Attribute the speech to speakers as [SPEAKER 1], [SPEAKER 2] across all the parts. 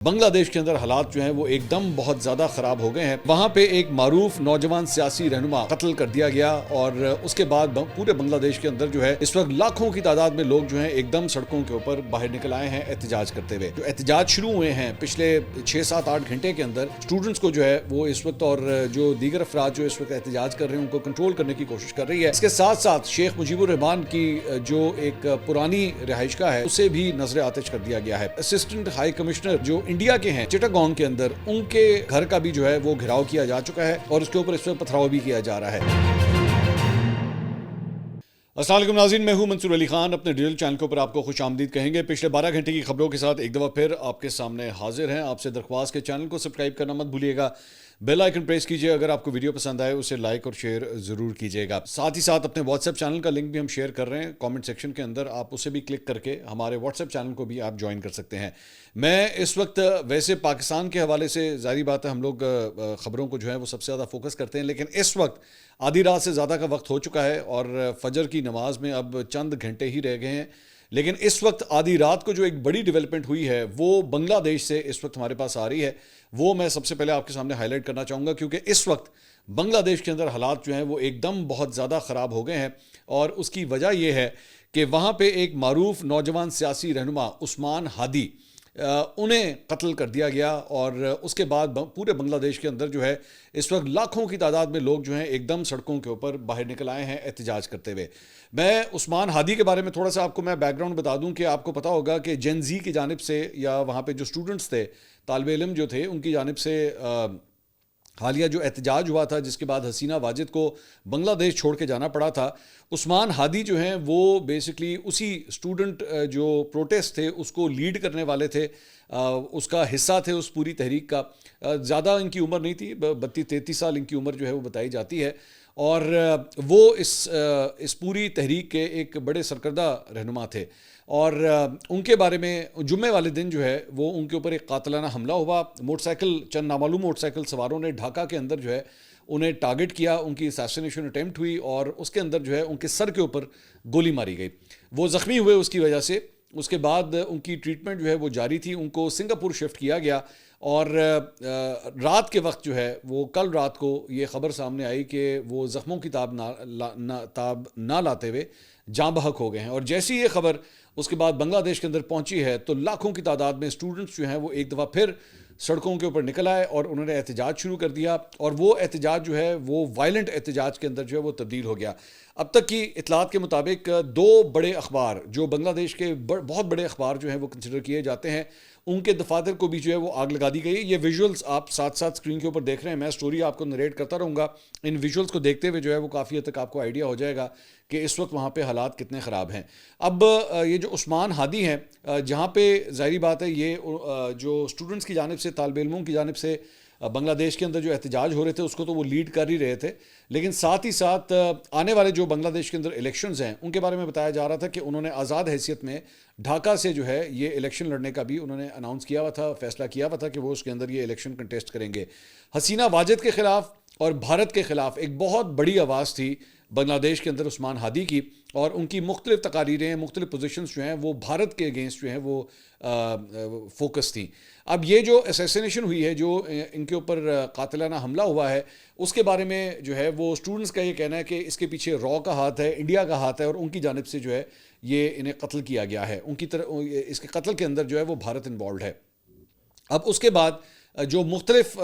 [SPEAKER 1] بنگلہ دیش کے اندر حالات جو ہیں وہ ایک دم بہت زیادہ خراب ہو گئے ہیں۔ وہاں پہ ایک معروف نوجوان سیاسی رہنما قتل کر دیا گیا اور اس کے بعد پورے بنگلہ دیش کے اندر جو ہے اس وقت لاکھوں کی تعداد میں لوگ جو ہیں ایک دم سڑکوں کے اوپر باہر نکل آئے ہیں احتجاج کرتے ہوئے۔ جو احتجاج شروع ہوئے ہیں پچھلے 6-7-8 گھنٹے کے اندر اسٹوڈنٹس کو جو ہے وہ اس وقت اور جو دیگر افراد جو اس وقت احتجاج کر رہے ہیں ان کو کنٹرول کرنے کی کوشش کر رہی ہے۔ اس کے ساتھ ساتھ شیخ مجیب الرحمان کی جو ایک پرانی رہائش گاہ ہے اسے بھی نظر آتش کر دیا گیا ہے۔ اسسٹنٹ ہائی کمشنر جو انڈیا کے ہیں چٹاگانگ کے اندر ان کے گھر کا بھی جو ہے وہ گھراؤ کیا جا چکا ہے اور اس کے اوپر اس وقت پتھراؤ بھی کیا جا رہا ہے۔ السلام علیکم ناظرین، میں ہوں منصور علی خان، اپنے ڈیجیٹل چینل کے اوپر آپ کو خوش آمدید کہیں گے۔ پچھلے 12 گھنٹے کی خبروں کے ساتھ ایک دفعہ پھر آپ کے سامنے حاضر ہیں۔ آپ سے درخواست کے چینل کو سبسکرائب کرنا مت بھولیے گا، بیل آئیکن پریس کیجئے، اگر آپ کو ویڈیو پسند آئے اسے لائک اور شیئر ضرور کیجئے گا۔ ساتھ ہی ساتھ اپنے واٹس ایپ چینل کا لنک بھی ہم شیئر کر رہے ہیں کامنٹ سیکشن کے اندر، آپ اسے بھی کلک کر کے ہمارے واٹس ایپ چینل کو بھی آپ جوائن کر سکتے ہیں۔ میں اس وقت ویسے پاکستان کے حوالے سے ظاہری بات ہے ہم لوگ خبروں کو جو ہے وہ سب سے زیادہ فوکس کرتے ہیں، لیکن اس وقت آدھی رات سے زیادہ کا وقت ہو چکا ہے اور فجر کی نماز میں اب چند گھنٹے ہی رہ گئے ہیں، لیکن اس وقت آدھی رات کو جو ایک بڑی ڈیولپمنٹ ہوئی ہے وہ بنگلہ دیش سے اس وقت ہمارے پاس آ رہی ہے، وہ میں سب سے پہلے آپ کے سامنے ہائی لائٹ کرنا چاہوں گا، کیونکہ اس وقت بنگلہ دیش کے اندر حالات جو ہیں وہ ایک دم بہت زیادہ خراب ہو گئے ہیں اور اس کی وجہ یہ ہے کہ وہاں پہ ایک معروف نوجوان سیاسی رہنما عثمان ہادی انہیں قتل کر دیا گیا اور اس کے بعد پورے بنگلہ دیش کے اندر جو ہے اس وقت لاکھوں کی تعداد میں لوگ جو ہیں ایک دم سڑکوں کے اوپر باہر نکل آئے ہیں احتجاج کرتے ہوئے۔ میں عثمان ہادی کے بارے میں تھوڑا سا آپ کو میں بیک گراؤنڈ بتا دوں کہ آپ کو پتا ہوگا کہ جین زی کی جانب سے یا وہاں پہ جو اسٹوڈنٹس تھے، طالب علم جو تھے، ان کی جانب سے حالیہ جو احتجاج ہوا تھا جس کے بعد حسینہ واجد کو بنگلہ دیش چھوڑ کے جانا پڑا تھا، عثمان ہادی جو ہیں وہ بیسکلی اسی اسٹوڈنٹ جو پروٹیسٹ تھے اس کو لیڈ کرنے والے تھے، اس کا حصہ تھے اس پوری تحریک کا۔ زیادہ ان کی عمر نہیں تھی، 32-33 سال ان کی عمر جو ہے وہ بتائی جاتی ہے، اور وہ اس پوری تحریک کے ایک بڑے سرکردہ رہنما تھے، اور ان کے بارے میں جمعے والے دن جو ہے وہ ان کے اوپر ایک قاتلانہ حملہ ہوا۔ موٹر سائیکل، چند نامعلوم موٹر سائیکل سواروں نے ڈھاکہ کے اندر جو ہے انہیں ٹارگٹ کیا، ان کی اسیسینیشن اٹیمپٹ ہوئی اور اس کے اندر جو ہے ان کے سر کے اوپر گولی ماری گئی، وہ زخمی ہوئے اس کی وجہ سے۔ اس کے بعد ان کی ٹریٹمنٹ جو ہے وہ جاری تھی، ان کو سنگاپور شفٹ کیا گیا، اور رات کے وقت جو ہے وہ کل رات کو یہ خبر سامنے آئی کہ وہ زخموں کی تاب نہ لاتے ہوئے جاں بحق ہو گئے ہیں، اور جیسی یہ خبر اس کے بعد بنگلہ دیش کے اندر پہنچی ہے تو لاکھوں کی تعداد میں اسٹوڈنٹس جو ہیں وہ ایک دفعہ پھر سڑکوں کے اوپر نکل آئے اور انہوں نے احتجاج شروع کر دیا، اور وہ احتجاج جو ہے وہ وائلنٹ احتجاج کے اندر جو ہے وہ تبدیل ہو گیا۔ اب تک کی اطلاعات کے مطابق 2 بڑے اخبار جو بنگلہ دیش کے بہت بڑے اخبار جو ہیں وہ کنسیڈر کیے جاتے ہیں، ان کے دفاتر کو بھی جو ہے وہ آگ لگا دی گئی۔ یہ ویژولز آپ ساتھ ساتھ اسکرین کے اوپر دیکھ رہے ہیں، میں سٹوری آپ کو نریٹ کرتا رہوں گا، ان ویژولز کو دیکھتے ہوئے جو ہے وہ کافی حد تک آپ کو آئیڈیا ہو جائے گا کہ اس وقت وہاں پہ حالات کتنے خراب ہیں۔ اب یہ جو عثمان ہادی ہیں، جہاں پہ ظاہری بات ہے یہ جو اسٹوڈنٹس کی جانب سے، طالب علموں کی جانب سے بنگلہ دیش کے اندر جو احتجاج ہو رہے تھے اس کو تو وہ لیڈ کر ہی رہے تھے، لیکن ساتھ ہی ساتھ آنے والے جو بنگلہ دیش کے اندر الیکشنز ہیں ان کے بارے میں بتایا جا رہا تھا کہ انہوں نے آزاد حیثیت میں ڈھاکہ سے جو ہے یہ الیکشن لڑنے کا بھی انہوں نے اناؤنس کیا ہوا تھا، فیصلہ کیا ہوا تھا کہ وہ اس کے اندر یہ الیکشن کنٹیسٹ کریں گے۔ حسینہ واجد کے خلاف اور بھارت کے خلاف ایک بہت بڑی آواز تھی بنگلہ دیش کے اندر عثمان ہادی کی، اور ان کی مختلف تقاریریں، مختلف پوزیشنز جو ہیں وہ بھارت کے اگینسٹ جو ہیں وہ فوکس تھیں۔ اب یہ جو اسیسینیشن ہوئی ہے، جو ان کے اوپر قاتلانہ حملہ ہوا ہے، اس کے بارے میں جو ہے وہ اسٹوڈنٹس کا یہ کہنا ہے کہ اس کے پیچھے را کا ہاتھ ہے، انڈیا کا ہاتھ ہے، اور ان کی جانب سے جو ہے یہ انہیں قتل کیا گیا ہے، ان کی طرف اس کے قتل کے اندر جو ہے وہ بھارت انوالوڈ ہے۔ اب اس کے بعد جو مختلف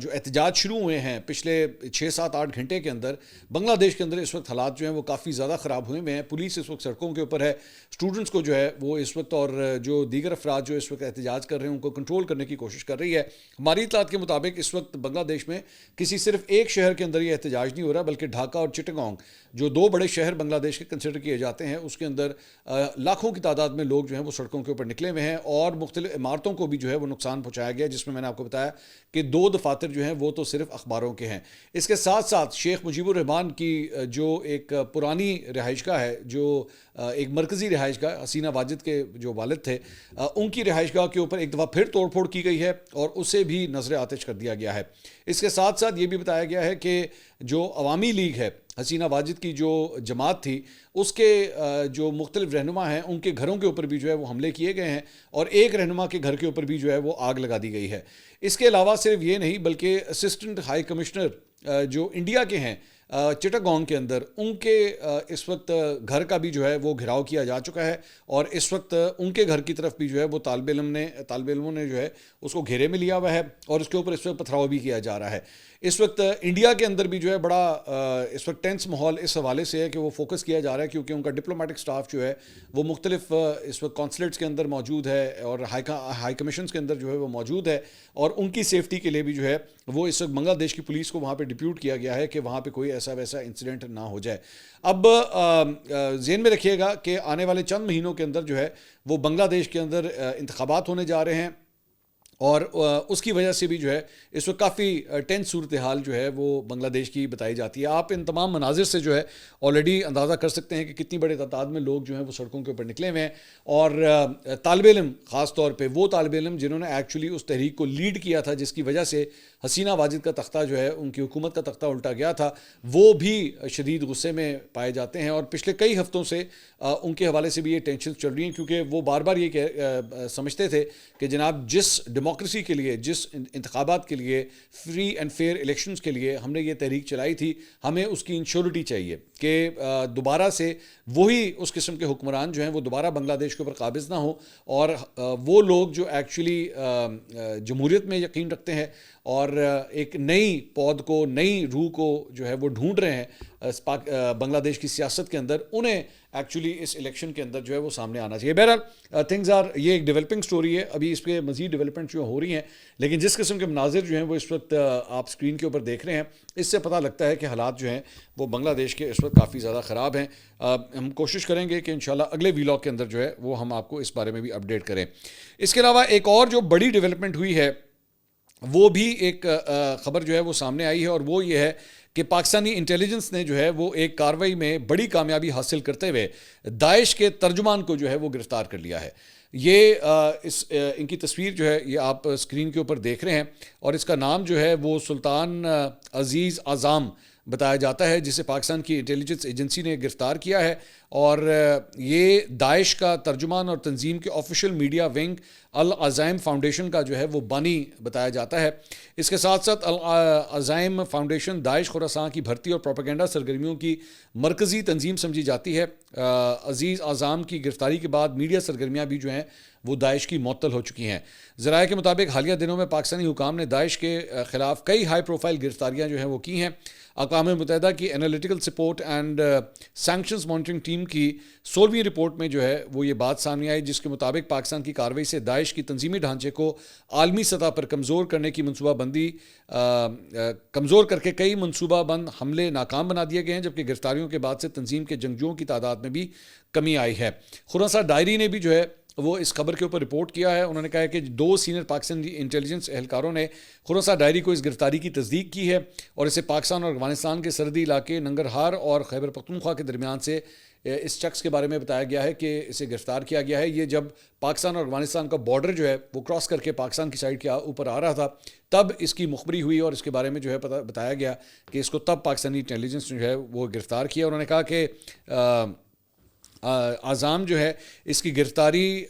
[SPEAKER 1] جو احتجاج شروع ہوئے ہیں پچھلے 6-7-8 گھنٹے کے اندر بنگلہ دیش کے اندر اس وقت حالات جو ہیں وہ کافی زیادہ خراب ہوئے ہیں۔ پولیس اس وقت سڑکوں کے اوپر ہے، اسٹوڈنٹس کو جو ہے وہ اس وقت اور جو دیگر افراد جو اس وقت احتجاج کر رہے ہیں ان کو کنٹرول کرنے کی کوشش کر رہی ہے۔ ہماری اطلاعات کے مطابق اس وقت بنگلہ دیش میں کسی صرف ایک شہر کے اندر یہ احتجاج نہیں ہو رہا، بلکہ ڈھاکہ اور چٹاگانگ جو 2 بڑے شہر بنگلہ دیش کے کنسیڈر کیے جاتے ہیں، اس کے اندر لاکھوں کی تعداد میں لوگ جو ہیں وہ سڑکوں کے اوپر نکلے ہوئے ہیں، اور مختلف عمارتوں کو بھی جو ہے وہ نقصان پہنچایا گیا، جس میں میں نے آپ کو بتایا کہ 2 دفاتر جو ہیں وہ تو صرف اخباروں کے ہیں۔ اس کے ساتھ ساتھ شیخ مجیب الرحمان کی جو ایک پرانی رہائش گاہ ہے، جو ایک مرکزی رہائش گاہ، حسینہ واجد کے جو والد تھے، ان کی رہائش گاہ کے اوپر ایک دفعہ پھر توڑ پھوڑ کی گئی ہے اور اسے بھی نظر آتش کر دیا گیا ہے۔ اس کے ساتھ ساتھ یہ بھی بتایا گیا ہے کہ جو عوامی لیگ ہے حسینہ واجد کی جو جماعت تھی اس کے جو مختلف رہنما ہیں ان کے گھروں کے اوپر بھی جو ہے وہ حملے کیے گئے ہیں، اور ایک رہنما کے گھر کے اوپر بھی جو ہے وہ آگ لگا دی گئی ہے۔ اس کے علاوہ صرف یہ نہیں بلکہ اسسٹنٹ ہائی کمشنر جو انڈیا کے ہیں چٹاگانگ کے اندر، ان کے اس وقت گھر کا بھی جو ہے وہ گھراؤ کیا جا چکا ہے، اور اس وقت ان کے گھر کی طرف بھی جو ہے وہ طالب علموں نے جو ہے اس کو گھیرے میں لیا ہوا ہے، اور اس کے اوپر اس وقت پتھراؤ بھی کیا جا رہا ہے۔ اس وقت انڈیا کے اندر بھی جو ہے بڑا اس وقت ٹینس ماحول اس حوالے سے ہے کہ وہ فوکس کیا جا رہا ہے، کیونکہ ان کا ڈپلومیٹک سٹاف جو ہے وہ مختلف اس وقت کونسلیٹس کے اندر موجود ہے، اور ہائی کمیشنز کے اندر جو ہے وہ موجود ہے، اور ان کی سیفٹی کے لیے بھی جو ہے وہ اس وقت بنگلہ دیش کی پولیس کو وہاں پہ ڈپیوٹ کیا گیا ہے کہ وہاں پہ کوئی ایسا ویسا انسیڈنٹ نہ ہو جائے۔ اب ذہن میں رکھیے گا کہ آنے والے چند مہینوں کے اندر جو ہے وہ بنگلہ دیش کے اندر انتخابات ہونے جا رہے ہیں، اور اس کی وجہ سے بھی جو ہے اس وقت کافی ٹینس صورتحال جو ہے وہ بنگلہ دیش کی بتائی جاتی ہے۔ آپ ان تمام مناظر سے جو ہے آلریڈی اندازہ کر سکتے ہیں کہ کتنی بڑے تعداد میں لوگ جو ہیں وہ سڑکوں کے اوپر نکلے ہوئے ہیں، اور طالب علم، خاص طور پہ وہ طالب علم جنہوں نے ایکچولی اس تحریک کو لیڈ کیا تھا جس کی وجہ سے حسینہ واجد کا تختہ جو ہے ان کی حکومت کا تختہ الٹا گیا تھا، وہ بھی شدید غصے میں پائے جاتے ہیں، اور پچھلے کئی ہفتوں سے ان کے حوالے سے بھی یہ ٹینشنز چل رہی ہیں، کیونکہ وہ بار بار یہ سمجھتے تھے کہ جناب جس ڈیموکریسی کے لیے، جس انتخابات کے لیے، فری اینڈ فیئر الیکشنز کے لیے ہم نے یہ تحریک چلائی تھی، ہمیں اس کی انشورٹی چاہیے کہ دوبارہ سے وہی اس قسم کے حکمران جو ہیں وہ دوبارہ بنگلہ دیش کے اوپر قابض نہ ہوں، اور وہ لوگ جو ایکچولی جمہوریت میں یقین رکھتے ہیں اور ایک نئی پود کو، نئی روح کو جو ہے وہ ڈھونڈ رہے ہیں بنگلہ دیش کی سیاست کے اندر، انہیں ایکچولی اس الیکشن کے اندر جو ہے وہ سامنے آنا چاہیے۔ بہرحال تھنگز آر، یہ ایک ڈیولپنگ سٹوری ہے، ابھی اس پہ مزید ڈیولپمنٹ جو ہو رہی ہیں، لیکن جس قسم کے مناظر جو ہیں وہ اس وقت آپ اسکرین کے اوپر دیکھ رہے ہیں، اس سے پتہ لگتا ہے کہ حالات جو ہیں وہ بنگلہ دیش کے اس وقت کافی زیادہ خراب ہیں۔ ہم کوشش کریں گے کہ انشاءاللہ اگلے ویلاگ کے اندر جو ہے وہ ہم آپ کو اس بارے میں بھی اپڈیٹ کریں۔ اس کے علاوہ ایک اور جو بڑی ڈیولپمنٹ ہوئی ہے وہ بھی ایک خبر جو ہے وہ سامنے آئی ہے، اور وہ یہ ہے کہ پاکستانی انٹیلیجنس نے جو ہے وہ ایک کارروائی میں بڑی کامیابی حاصل کرتے ہوئے داعش کے ترجمان کو جو ہے وہ گرفتار کر لیا ہے۔ یہ ان کی تصویر جو ہے یہ آپ اسکرین کے اوپر دیکھ رہے ہیں، اور اس کا نام جو ہے وہ سلطان عزیز اعظم بتایا جاتا ہے، جسے پاکستان کی انٹیلیجنس ایجنسی نے گرفتار کیا ہے، اور یہ داعش کا ترجمان اور تنظیم کے آفیشیل میڈیا ونگ العزائم فاؤنڈیشن کا جو ہے وہ بانی بتایا جاتا ہے۔ اس کے ساتھ ساتھ العزائم فاؤنڈیشن داعش خراسان کی بھرتی اور پروپیگنڈا سرگرمیوں کی مرکزی تنظیم سمجھی جاتی ہے۔ عزیز اعظم کی گرفتاری کے بعد میڈیا سرگرمیاں بھی جو ہیں وہ داعش کی معطل ہو چکی ہیں۔ ذرائع کے مطابق حالیہ دنوں میں پاکستانی حکام نے داعش کے خلاف کئی ہائی پروفائل گرفتاریاں جو ہیں وہ کی ہیں۔ اقوام متحدہ کی analytical support and sanctions monitoring team کی 16ویں رپورٹ میں جو ہے وہ یہ بات سامنے آئی، جس کے مطابق پاکستان کی کارروائی سے داعش کی تنظیمی ڈھانچے کو عالمی سطح پر کمزور کرنے کی منصوبہ بندی کمزور کر کے کئی منصوبہ بند حملے ناکام بنا دیے گئے ہیں، جبکہ گرفتاریوں کے بعد سے تنظیم کے جنگجوؤں کی تعداد میں بھی کمی آئی ہے۔ خراسان ڈائری نے بھی جو ہے وہ اس خبر کے اوپر رپورٹ کیا ہے۔ انہوں نے کہا ہے کہ 2 سینئر پاکستانی انٹیلیجنس اہلکاروں نے خراسان ڈائری کو اس گرفتاری کی تصدیق کی ہے، اور اسے پاکستان اور افغانستان کے سرحدی علاقے ننگرہار اور خیبر پختونخوا کے درمیان سے اس شخص کے بارے میں بتایا گیا ہے کہ اسے گرفتار کیا گیا ہے۔ یہ جب پاکستان اور افغانستان کا بارڈر جو ہے وہ کراس کر کے پاکستان کی سائڈ کے اوپر آ رہا تھا، تب اس کی مخبری ہوئی، اور اس کے بارے میں جو ہے بتایا گیا کہ اس کو تب پاکستانی انٹیلیجنس جو ہے وہ گرفتار کیا۔ انہوں نے کہا کہ اعظم جو ہے اس کی گرفتاری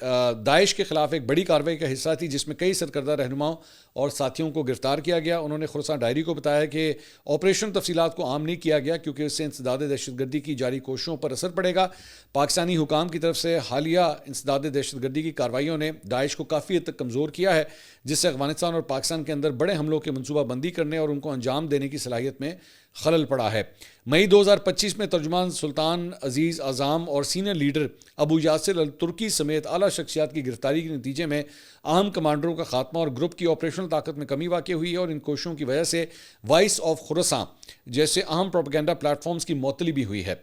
[SPEAKER 1] داعش کے خلاف ایک بڑی کارروائی کا حصہ تھی، جس میں کئی سرکردہ رہنماؤں اور ساتھیوں کو گرفتار کیا گیا۔ انہوں نے خراسان ڈائری کو بتایا کہ آپریشن تفصیلات کو عام نہیں کیا گیا، کیونکہ اس سے انسداد دہشت گردی کی جاری کوششوں پر اثر پڑے گا۔ پاکستانی حکام کی طرف سے حالیہ انسداد دہشت گردی کی کارروائیوں نے داعش کو کافی حد تک کمزور کیا ہے، جس سے افغانستان اور پاکستان کے اندر بڑے حملوں کے منصوبہ بندی کرنے اور ان کو انجام دینے کی صلاحیت میں خلل پڑا ہے۔ مئی 2025 میں ترجمان سلطان عزیز اعظم اور سینئر لیڈر ابو یاسر الترکی سمیت اعلیٰ شخصیات کی گرفتاری کے نتیجے میں اہم کمانڈروں کا خاتمہ اور گروپ کی آپریشنل طاقت میں کمی واقع ہوئی ہے، اور ان کوششوں کی وجہ سے وائس آف خراسان جیسے اہم پروپیگنڈا پلیٹ فارمز کی معطلی بھی ہوئی ہے،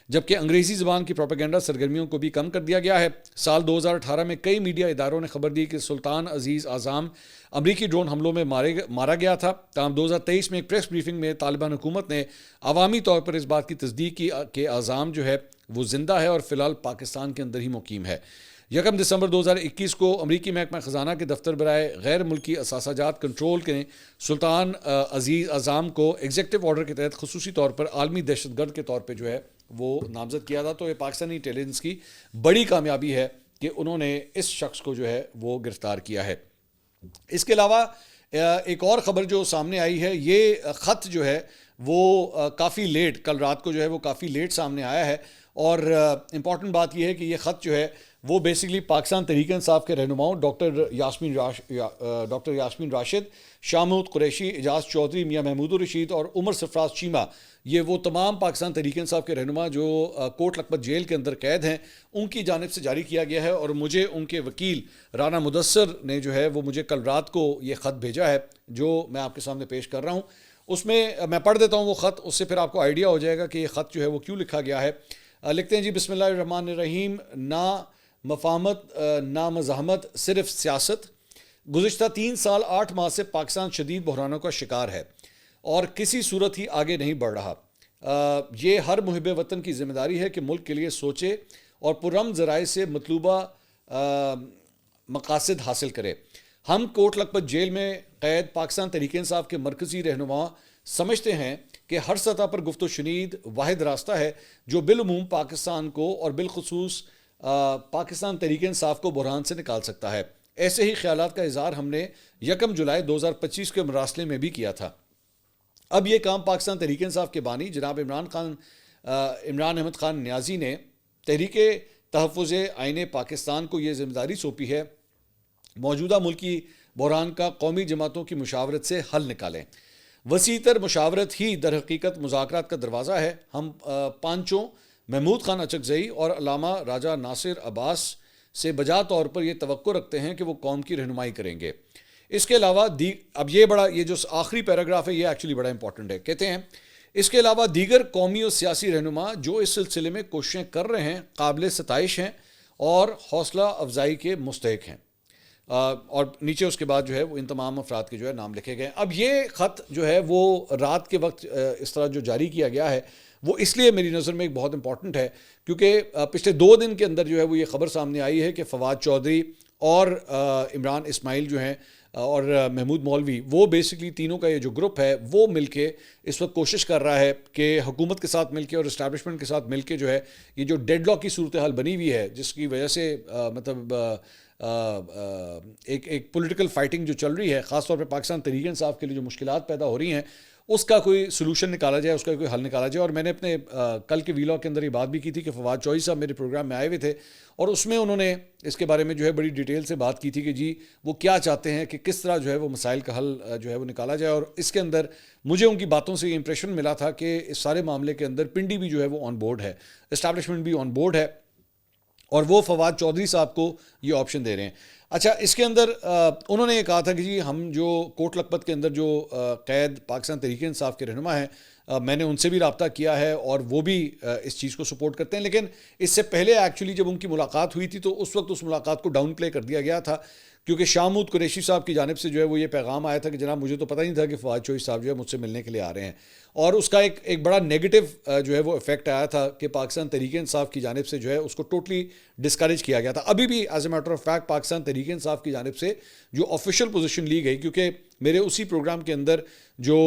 [SPEAKER 1] جبکہ انگریزی زبان کی پروپیگنڈا سرگرمیوں کو بھی کم کر دیا گیا ہے۔ سال 2018 میں کئی میڈیا اداروں نے خبر دی کہ سلطان عزیز اعظم امریکی ڈرون حملوں میں مارا گیا تھا، تاہم 2023 میں ایک پریس بریفنگ میں طالبان حکومت نے عوامی طور پر اس بات کی تصدیق کی کہ اعظم جو ہے وہ زندہ ہے اور فی الحال پاکستان کے اندر ہی مقیم ہے۔ 1 دسمبر 2021 کو امریکی محکمہ خزانہ کے دفتر برائے غیر ملکی اثاثہ جات کنٹرول کے سلطان عزیز اعظم کو ایگزیکٹو آرڈر کے تحت خصوصی طور پر عالمی دہشت گرد کے طور پہ جو ہے وہ نامزد کیا تھا. تو یہ پاکستانی انٹیلیجنس کی بڑی کامیابی ہے کہ انہوں نے اس شخص کو جو ہے وہ گرفتار کیا ہے. اس کے علاوہ ایک اور خبر جو سامنے آئی ہے, یہ خط جو ہے وہ کافی لیٹ, کل رات کو جو ہے وہ کافی لیٹ سامنے آیا ہے. اور امپورٹنٹ بات یہ ہے کہ یہ خط جو ہے وہ بیسیکلی پاکستان تحریک انصاف کے رہنماؤں ڈاکٹر یاسمین راشد, شاہ محمود قریشی, اعجاز چودھری, میاں محمود الرشید اور عمر سرفراز چیمہ, یہ وہ تمام پاکستان تحریک انصاف کے رہنما جو کوٹ لکھپت جیل کے اندر قید ہیں, ان کی جانب سے جاری کیا گیا ہے. اور مجھے ان کے وکیل رانا مدثر نے جو ہے وہ مجھے کل رات کو یہ خط بھیجا ہے جو میں آپ کے سامنے پیش کر رہا ہوں. اس میں میں پڑھ دیتا ہوں وہ خط, اس سے پھر آپ کو آئیڈیا ہو جائے گا کہ یہ خط جو ہے وہ کیوں لکھا گیا ہے. لکھتے ہیں جی, بسم اللہ الرحمن الرحیم. نہ مفاہمت نہ مزاحمت, صرف سیاست. گزشتہ 3 سال 8 ماہ سے پاکستان شدید بحرانوں کا شکار ہے اور کسی صورت ہی آگے نہیں بڑھ رہا. یہ ہر محب وطن کی ذمہ داری ہے کہ ملک کے لیے سوچے اور پرامن ذرائع سے مطلوبہ مقاصد حاصل کرے. ہم کوٹ لکھپت جیل میں قید پاکستان تحریک انصاف کے مرکزی رہنما سمجھتے ہیں کہ ہر سطح پر گفت و شنید واحد راستہ ہے جو بالعموم پاکستان کو اور بالخصوص پاکستان تحریک انصاف کو بحران سے نکال سکتا ہے. ایسے ہی خیالات کا اظہار ہم نے 1 جولائی 2025 کے مراسلے میں بھی کیا تھا. اب یہ کام پاکستان تحریک انصاف کے بانی جناب عمران احمد خان نیازی نے تحریک تحفظ آئین پاکستان کو یہ ذمہ داری سونپی ہے, موجودہ ملکی بحران کا قومی جماعتوں کی مشاورت سے حل نکالیں. وسیع تر مشاورت ہی در حقیقت مذاکرات کا دروازہ ہے. ہم پانچوں محمود خان اچکزئی اور علامہ راجہ ناصر عباس سے بجا طور پر یہ توقع رکھتے ہیں کہ وہ قوم کی رہنمائی کریں گے. اس کے علاوہ اب یہ جو آخری پیراگراف ہے یہ ایکچولی بڑا امپورٹنٹ ہے. کہتے ہیں اس کے علاوہ دیگر قومی اور سیاسی رہنما جو اس سلسلے میں کوششیں کر رہے ہیں قابل ستائش ہیں اور حوصلہ افزائی کے مستحق ہیں. اور نیچے اس کے بعد جو ہے وہ ان تمام افراد کے جو ہے نام لکھے گئے. اب یہ خط جو ہے وہ رات کے وقت اس طرح جو جاری کیا گیا ہے وہ اس لیے میری نظر میں ایک بہت امپورٹنٹ ہے کیونکہ پچھلے 2 دن کے اندر جو ہے وہ یہ خبر سامنے آئی ہے کہ فواد چودھری اور عمران اسماعیل جو ہیں اور محمود مولوی, وہ بیسکلی تینوں کا یہ جو گروپ ہے وہ مل کے اس وقت کوشش کر رہا ہے کہ حکومت کے ساتھ مل کے اور اسٹیبلشمنٹ کے ساتھ مل کے جو ہے یہ جو ڈیڈ لاک کی صورتحال بنی ہوئی ہے جس کی وجہ سے مطلب ایک پولیٹیکل فائٹنگ جو چل رہی ہے, خاص طور پہ پاکستان تحریک انصاف کے لیے جو مشکلات پیدا ہو رہی ہیں, اس کا کوئی سلوشن نکالا جائے, اس کا کوئی حل نکالا جائے. اور میں نے اپنے کل کے ویلاگ کے اندر یہ بات بھی کی تھی کہ فواد چودھری صاحب میرے پروگرام میں آئے ہوئے تھے اور اس میں انہوں نے اس کے بارے میں جو ہے بڑی ڈیٹیل سے بات کی تھی کہ جی وہ کیا چاہتے ہیں کہ کس طرح جو ہے وہ مسائل کا حل جو ہے وہ نکالا جائے. اور اس کے اندر مجھے ان کی باتوں سے یہ امپریشن ملا تھا کہ اس سارے معاملے کے اندر پنڈی بھی جو ہے وہ آن بورڈ ہے, اسٹیبلشمنٹ بھی آن بورڈ ہے اور وہ فواد چودھری صاحب کو یہ آپشن دے رہے ہیں. اچھا, اس کے اندر انہوں نے یہ کہا تھا کہ جی ہم جو کوٹ لکھپت کے اندر جو قید پاکستان تحریک انصاف کے رہنما ہیں, میں نے ان سے بھی رابطہ کیا ہے اور وہ بھی اس چیز کو سپورٹ کرتے ہیں. لیکن اس سے پہلے ایکچولی جب ان کی ملاقات ہوئی تھی تو اس وقت اس ملاقات کو ڈاؤن پلے کر دیا گیا تھا کیونکہ شاہ محمود قریشی صاحب کی جانب سے جو ہے وہ یہ پیغام آیا تھا کہ جناب مجھے تو پتہ نہیں تھا کہ فواد چودھری صاحب جو ہے مجھ سے ملنے کے لیے آ رہے ہیں, اور اس کا ایک بڑا نیگیٹو جو ہے وہ افیکٹ آیا تھا کہ پاکستان تحریک انصاف کی جانب سے جو ہے اس کو ٹوٹلی ڈسکریج کیا گیا تھا. ابھی بھی as a matter of fact Pakistan Tehreek Insaf کی جانب سے جو آفیشیل پوزیشن لی گئی, کیونکہ میرے اسی پروگرام کے اندر جو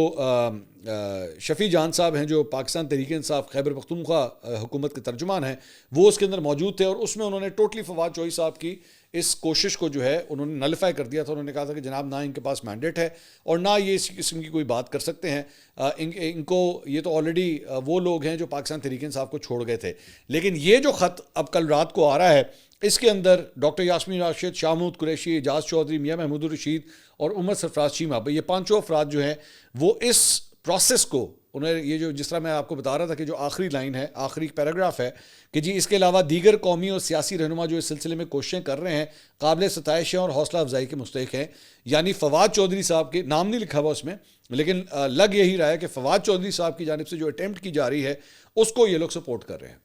[SPEAKER 1] شفیع جان صاحب ہیں جو پاکستان تحریک انصاف خیبر پختونخوا حکومت کے ترجمان ہیں, وہ اس کے اندر موجود تھے اور اس میں انہوں نے ٹوٹلی فواد چودھری صاحب کی اس کوشش کو جو ہے انہوں نے نلیفائی کر دیا تھا. انہوں نے کہا تھا کہ جناب نہ ان کے پاس مینڈیٹ ہے اور نہ یہ اس قسم کی کوئی بات کر سکتے ہیں, ان کو یہ تو آلریڈی وہ لوگ ہیں جو پاکستان تحریک انصاف کو چھوڑ گئے تھے. لیکن یہ جو خط اب کل رات کو آ رہا ہے اس کے اندر ڈاکٹر یاسمین راشد, شاہ محمود قریشی, اعجاز چودھری, میاں محمود الرشید اور عمر سرفراز چیمہ, یہ 5 افراد جو ہیں وہ اس پروسیس کو انہیں یہ جو جس طرح میں آپ کو بتا رہا تھا کہ جو آخری لائن ہے, آخری پیراگراف ہے کہ جی اس کے علاوہ دیگر قومی اور سیاسی رہنما جو اس سلسلے میں کوششیں کر رہے ہیں قابل ستائش ہیں اور حوصلہ افزائی کے مستحق ہیں. یعنی فواد چودھری صاحب کے نام نہیں لکھا ہوا اس میں, لیکن لگ یہی رہا ہے کہ فواد چودھری صاحب کی جانب سے جو اٹیمپٹ کی جا رہی ہے اس کو یہ لوگ سپورٹ کر رہے ہیں.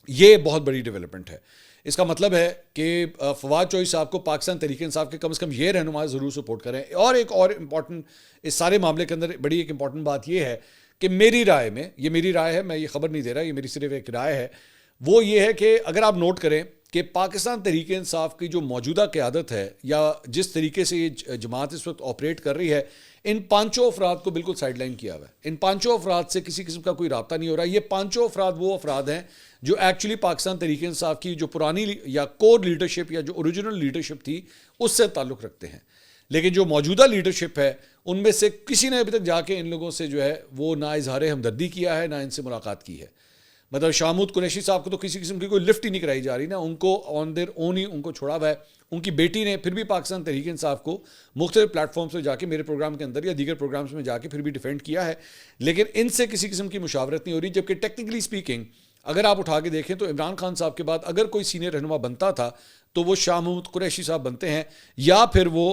[SPEAKER 1] یہ بہت بڑی ڈیولپمنٹ ہے. اس کا مطلب ہے کہ فواد چودھری صاحب کو پاکستان تحریک انصاف کے کم از کم یہ رہنما ضرور سپورٹ کریں. اور ایک اور امپورٹنٹ اس سارے معاملے کے اندر بڑی ایک امپورٹنٹ بات یہ ہے کہ میری رائے میں, یہ میری رائے ہے, میں یہ خبر نہیں دے رہا, یہ میری صرف ایک رائے ہے, وہ یہ ہے کہ اگر آپ نوٹ کریں کہ پاکستان تحریک انصاف کی جو موجودہ قیادت ہے یا جس طریقے سے یہ جماعت اس وقت آپریٹ کر رہی ہے، ان پانچوں افراد کو بالکل سائڈ لائن کیا ہوا ہے. ان پانچوں افراد سے کسی قسم کا کوئی رابطہ نہیں ہو رہا. یہ پانچوں افراد وہ افراد ہیں جو ایکچولی پاکستان تحریک انصاف کی جو پرانی یا کور لیڈرشپ یا جو اوریجنل لیڈرشپ تھی اس سے تعلق رکھتے ہیں. لیکن جو موجودہ لیڈرشپ ہے ان میں سے کسی نے ابھی تک جا کے ان لوگوں سے جو ہے وہ نہ اظہار ہمدردی کیا ہے، نہ ان سے ملاقات کی ہے. مطلب شاہ محمود قریشی صاحب کو تو کسی قسم کی کوئی لفٹ ہی نہیں کرائی جا رہی نا، ان کو آن دیر اون ہی ان کو چھوڑا ہوا ہے. ان کی بیٹی نے پھر بھی پاکستان تحریک انصاف کو مختلف پلیٹ فارمز پہ جا کے، میرے پروگرام کے اندر یا دیگر پروگرامز میں جا کے پھر بھی ڈیفینڈ کیا ہے، لیکن ان سے کسی قسم کی مشاورت نہیں ہو رہی. جبکہ ٹیکنیکلی اسپیکنگ اگر آپ اٹھا کے دیکھیں تو عمران خان صاحب کے بعد اگر کوئی سینئر رہنما بنتا تھا تو وہ شاہ محمود قریشی صاحب بنتے ہیں یا پھر وہ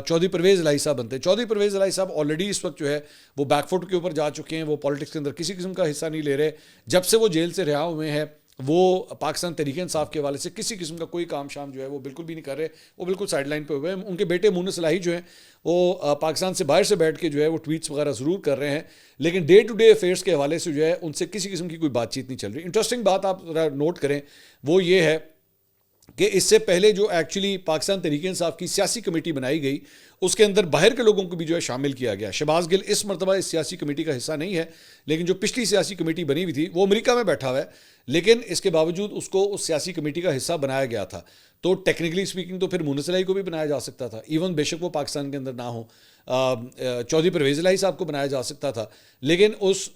[SPEAKER 1] چودھری پرویز الہی صاحب بنتے ہیں. چودھری پرویز الہی صاحب آلریڈی اس وقت جو ہے وہ بیک فٹ کے اوپر جا چکے ہیں، وہ پالیٹکس کے اندر کسی قسم کا حصہ نہیں لے رہے. جب سے وہ جیل سے رہا ہوئے ہیں وہ پاکستان تحریک انصاف کے حوالے سے کسی قسم کا کوئی کام شام جو ہے وہ بالکل بھی نہیں کر رہے، وہ بالکل سائڈ لائن پہ ہوئے ہیں. ان کے بیٹے مونس الہی جو ہیں وہ پاکستان سے باہر سے بیٹھ کے جو ہے وہ ٹویٹس وغیرہ ضرور کر رہے ہیں، لیکن ڈے ٹو ڈے افیئرس کے حوالے سے جو ہے ان سے کسی قسم کی کوئی بات چیت نہیں چل رہی. انٹرسٹنگ بات آپ ذرا نوٹ کریں وہ یہ ہے کہ اس سے پہلے جو ایکچولی پاکستان تحریک انصاف کی سیاسی کمیٹی بنائی گئی اس کے اندر باہر کے لوگوں کو بھی جو ہے شامل کیا گیا. شہباز گل اس مرتبہ اس سیاسی کمیٹی کا حصہ نہیں ہے، لیکن جو پچھلی سیاسی کمیٹی بنی ہوئی تھی وہ امریکہ میں بیٹھا ہوا ہے، لیکن اس کے باوجود اس کو اس سیاسی کمیٹی کا حصہ بنایا گیا تھا. تو ٹیکنیکلی اسپیکنگ تو پھر مونس الہی کو بھی بنایا جا سکتا تھا، ایون بے شک وہ پاکستان کے اندر نہ ہوں. چودھری پرویز الہی صاحب کو بنایا جا سکتا تھا، لیکن اس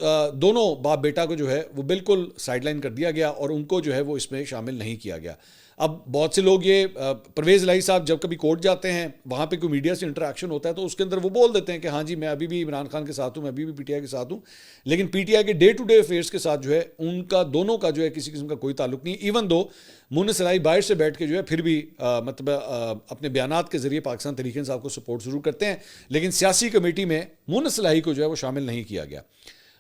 [SPEAKER 1] دونوں باپ بیٹا کو جو ہے وہ بالکل سائڈ لائن کر دیا گیا اور ان کو جو ہے وہ اس میں شامل نہیں کیا گیا. اب بہت سے لوگ یہ پرویز الہی صاحب جب کبھی کورٹ جاتے ہیں وہاں پہ کوئی میڈیا سے انٹریکشن ہوتا ہے تو اس کے اندر وہ بول دیتے ہیں کہ ہاں جی میں ابھی بھی عمران خان کے ساتھ ہوں، میں ابھی بھی پی ٹی آئی کے ساتھ ہوں، لیکن پی ٹی آئی کے ڈے ٹو ڈے افیئرس کے ساتھ جو ہے ان کا دونوں کا جو ہے کسی قسم کا کوئی تعلق نہیں. ایون دو مونس الہی باہر سے بیٹھ کے جو ہے پھر بھی مطلب اپنے بیانات کے ذریعے پاکستان تحریک انصاف کو سپورٹ ضرور کرتے ہیں، لیکن سیاسی کمیٹی میں مونس الہی کو جو ہے وہ شامل نہیں کیا گیا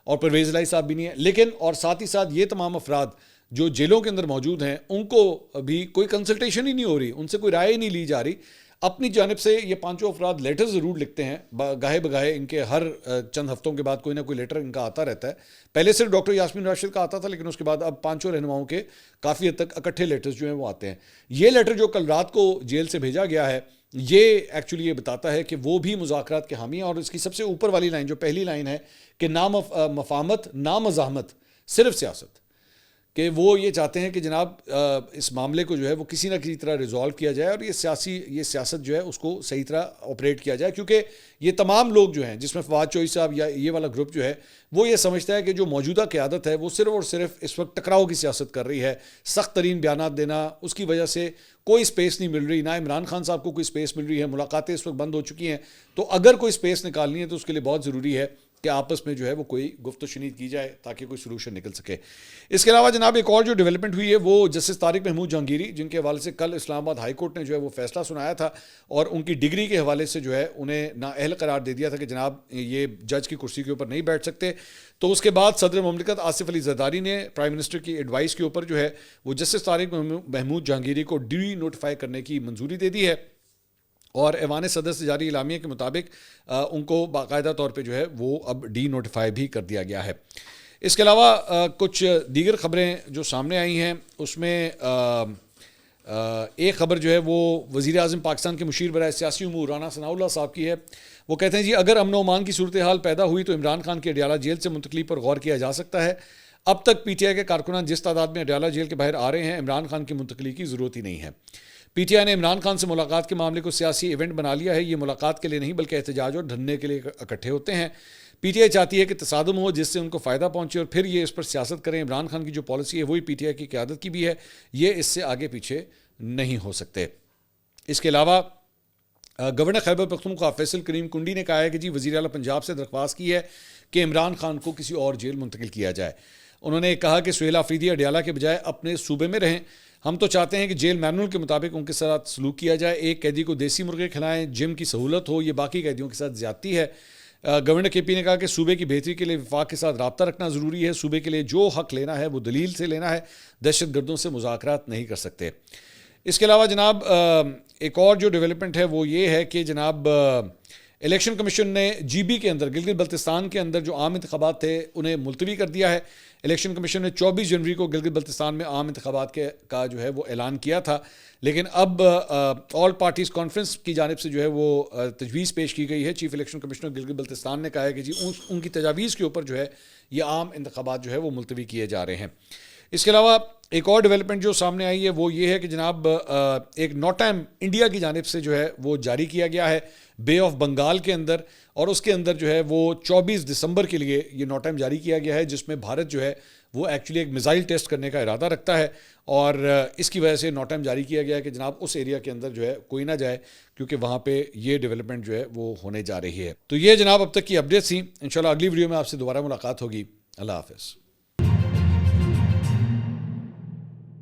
[SPEAKER 1] اور پرویز الہی صاحب بھی نہیں ہے. لیکن اور ساتھ ہی ساتھ یہ تمام افراد جو جیلوں کے اندر موجود ہیں ان کو ابھی کوئی کنسلٹیشن ہی نہیں ہو رہی، ان سے کوئی رائے نہیں لی جا رہی. اپنی جانب سے یہ پانچوں افراد لیٹر ضرور لکھتے ہیں، گاہے بگاہے ان کے ہر چند ہفتوں کے بعد کوئی نہ کوئی لیٹر ان کا آتا رہتا ہے. پہلے صرف ڈاکٹر یاسمین راشد کا آتا تھا، لیکن اس کے بعد اب پانچوں رہنماؤں کے کافی حد تک اکٹھے لیٹرز جو ہیں وہ آتے ہیں. یہ لیٹر جو کل رات کو جیل سے بھیجا گیا ہے یہ ایکچولی یہ بتاتا ہے کہ وہ بھی مذاکرات کے حامی ہیں. اور اس کی سب سے اوپر والی لائن جو پہلی لائن ہے کہ نہ مفاہمت نہ مزاحمت صرف سیاست، کہ وہ یہ چاہتے ہیں کہ جناب اس معاملے کو جو ہے وہ کسی نہ کسی طرح ریزالو کیا جائے اور یہ سیاست جو ہے اس کو صحیح طرح آپریٹ کیا جائے. کیونکہ یہ تمام لوگ جو ہیں جس میں فواد چوہی صاحب یا یہ والا گروپ جو ہے وہ یہ سمجھتا ہے کہ جو موجودہ قیادت ہے وہ صرف اور صرف اس وقت ٹکراؤ کی سیاست کر رہی ہے، سخت ترین بیانات دینا، اس کی وجہ سے کوئی سپیس نہیں مل رہی، نہ عمران خان صاحب کو کوئی سپیس مل رہی ہے، ملاقاتیں اس وقت بند ہو چکی ہیں. تو اگر کوئی سپیس نکالنی ہے تو اس کے لیے بہت ضروری ہے کہ آپس میں جو ہے وہ کوئی گفت و شنید کی جائے تاکہ کوئی سلوشن نکل سکے. اس کے علاوہ جناب ایک اور جو ڈیولپمنٹ ہوئی ہے وہ جسٹس طارق محمود جہانگیری، جن کے حوالے سے کل اسلام آباد ہائی کورٹ نے جو ہے وہ فیصلہ سنایا تھا اور ان کی ڈگری کے حوالے سے جو ہے انہیں نااہل قرار دے دیا تھا کہ جناب یہ جج کی کرسی کے اوپر نہیں بیٹھ سکتے. تو اس کے بعد صدر مملکت آصف علی زرداری نے پرائم منسٹر کی ایڈوائس کے اوپر جو ہے وہ جسٹس طارق محمود جہانگیری کو ڈی نوٹیفائی کرنے کی منظوری دے دی ہے اور ایوان صدر سے جاری اعلامیہ کے مطابق ان کو باقاعدہ طور پہ جو ہے وہ اب ڈی نوٹیفائی بھی کر دیا گیا ہے. اس کے علاوہ کچھ دیگر خبریں جو سامنے آئی ہیں اس میں ایک خبر جو ہے وہ وزیر اعظم پاکستان کے مشیر برائے سیاسی امور رانا ثناء اللہ صاحب کی ہے. وہ کہتے ہیں جی اگر امن و امان کی صورتحال پیدا ہوئی تو عمران خان کی اڈیالہ جیل سے منتقلی پر غور کیا جا سکتا ہے. اب تک پی ٹی آئی کے کارکنان جس تعداد میں اڈیالہ جیل کے باہر آ رہے ہیں عمران خان کی منتقلی کی ضرورت ہی نہیں ہے. پی ٹی آئی نے عمران خان سے ملاقات کے معاملے کو سیاسی ایونٹ بنا لیا ہے. یہ ملاقات کے لیے نہیں بلکہ احتجاج اور دھرنے کے لیے اکٹھے ہوتے ہیں. پی ٹی آئی چاہتی ہے کہ تصادم ہو جس سے ان کو فائدہ پہنچے اور پھر یہ اس پر سیاست کریں. عمران خان کی جو پالیسی ہے وہی پی ٹی آئی کی قیادت کی بھی ہے، یہ اس سے آگے پیچھے نہیں ہو سکتے. اس کے علاوہ گورنر خیبر پختونخوا فیصل کریم کنڈی نے کہا ہے کہ جی وزیر اعلیٰ پنجاب سے درخواست کی ہے کہ عمران خان کو کسی اور جیل منتقل کیا جائے. انہوں نے کہا کہ سہیل آفریدی اڈیالہ کے بجائے اپنے صوبے میں رہیں. ہم تو چاہتے ہیں کہ جیل مینول کے مطابق ان کے ساتھ سلوک کیا جائے. ایک قیدی کو دیسی مرغے کھلائیں، جم کی سہولت ہو، یہ باقی قیدیوں کے ساتھ زیادتی ہے. گورنر کے پی نے کہا کہ صوبے کی بہتری کے لیے وفاق کے ساتھ رابطہ رکھنا ضروری ہے. صوبے کے لیے جو حق لینا ہے وہ دلیل سے لینا ہے، دہشت گردوں سے مذاکرات نہیں کر سکتے. اس کے علاوہ جناب ایک اور جو ڈیولپمنٹ ہے وہ یہ ہے کہ جناب الیکشن کمیشن نے جی بی کے اندر گلگت بلتستان کے اندر جو عام انتخابات تھے انہیں ملتوی کر دیا ہے. الیکشن کمیشن نے 24 جنوری کو گلگت بلتستان میں عام انتخابات کا جو ہے وہ اعلان کیا تھا, لیکن اب آل پارٹیز کانفرنس کی جانب سے جو ہے وہ تجویز پیش کی گئی ہے. Chief election commissioner Gilgit Baltistan نے کہا ہے کہ جی ان کی تجاویز کے اوپر جو ہے یہ عام انتخابات جو ہے وہ ملتوی کیے جا رہے ہیں. اس کے علاوہ ایک اور ڈیولپمنٹ جو سامنے آئی ہے وہ یہ ہے کہ جناب ایک نوٹام انڈیا کی جانب سے جو ہے وہ جاری کیا گیا ہے بے آف بنگال کے اندر, اور اس کے اندر جو ہے وہ 24 دسمبر کے لیے یہ نوٹام جاری کیا گیا ہے, جس میں بھارت جو ہے وہ ایکچولی ایک میزائل ٹیسٹ کرنے کا ارادہ رکھتا ہے, اور اس کی وجہ سے نوٹام جاری کیا گیا ہے کہ جناب اس ایریا کے اندر جو ہے کوئی نہ جائے, کیونکہ وہاں پہ یہ ڈیولپمنٹ جو ہے وہ ہونے جا رہی ہے. تو یہ جناب اب تک کی اپڈیٹس تھیں. انشاءاللہ اگلی ویڈیو میں آپ سے دوبارہ ملاقات ہوگی. اللہ حافظ.